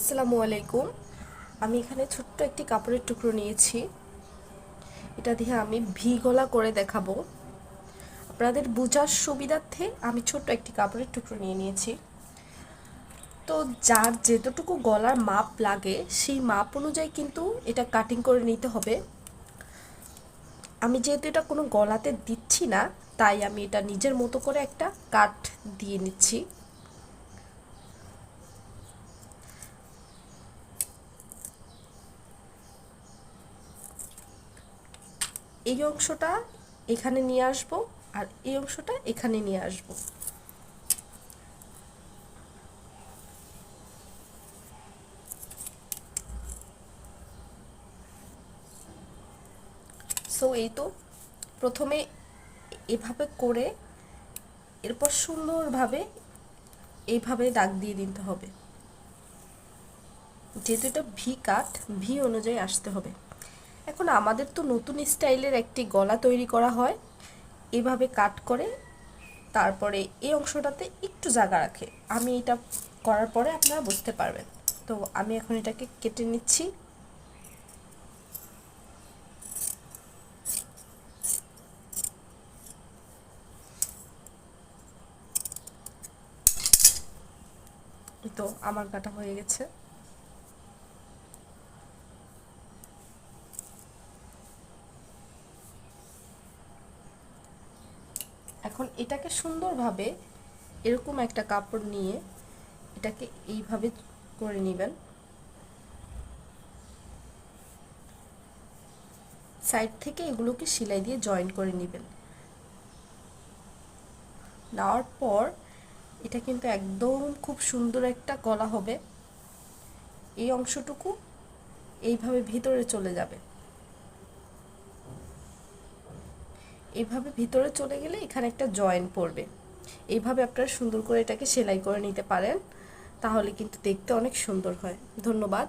আসসালামু আলাইকুম। আমি এখানে ছোট্ট একটি কাপড়ের টুকরো নিয়েছি। এটা দিয়ে আমি ভি গলা করে দেখাবো। আপনাদের বোঝার সুবিধার্থে আমি ছোট্ট একটি কাপড়ের টুকরো নিয়ে নিয়েছি। তো যার যেতটুকু গলার মাপ লাগে সেই মাপ অনুযায়ী কিন্তু এটা কাটিং করে নিতে হবে। আমি যেহেতু এটা কোনো গলাতে দিচ্ছি না, তাই আমি এটা নিজের মতো করে একটা কাট দিয়ে নিচ্ছি। এই অংশটা এখানে নিয়ে আসবো আর এই অংশটা এখানে নিয়ে আসবো। সো এই তো প্রথমে এভাবে করে এরপর সুন্দরভাবে এইভাবে দাগ দিয়ে দিতে হবে। যেহেতু এটা ভি কাট, ভি অনুযায়ী আসতে হবে। এখন আমাদের তো নতুন স্টাইলের একটি গলা তৈরি করা হয় এভাবে কাট করে, তারপরে এই অংশটাতে একটু জায়গা রাখে। আমি এটা করার পরে আপনারা বুঝতে পারবেন। তো আমি এখন এটাকে কেটে নিচ্ছি। তো আমার কাটা হয়ে গেছে। এখন এটাকে সুন্দরভাবে এরকম একটা কাপড় নিয়ে এটাকে এইভাবে করে নেবেন। সাইড থেকে এগুলোকে সেলাই দিয়ে জয়েন করে নেবেন। নেওয়ার পর এটা কিন্তু একদম খুব সুন্দর একটা গলা হবে। এই অংশটুকু এইভাবে ভিতরে চলে যাবে। এইভাবে ভিতরে চলে গেলে এখানে একটা জয়েন পড়বে। এইভাবে আপনারা সুন্দর করে এটাকে সেলাই করে নিতে পারেন, তাহলে কিন্তু দেখতে অনেক সুন্দর হয়। ধন্যবাদ।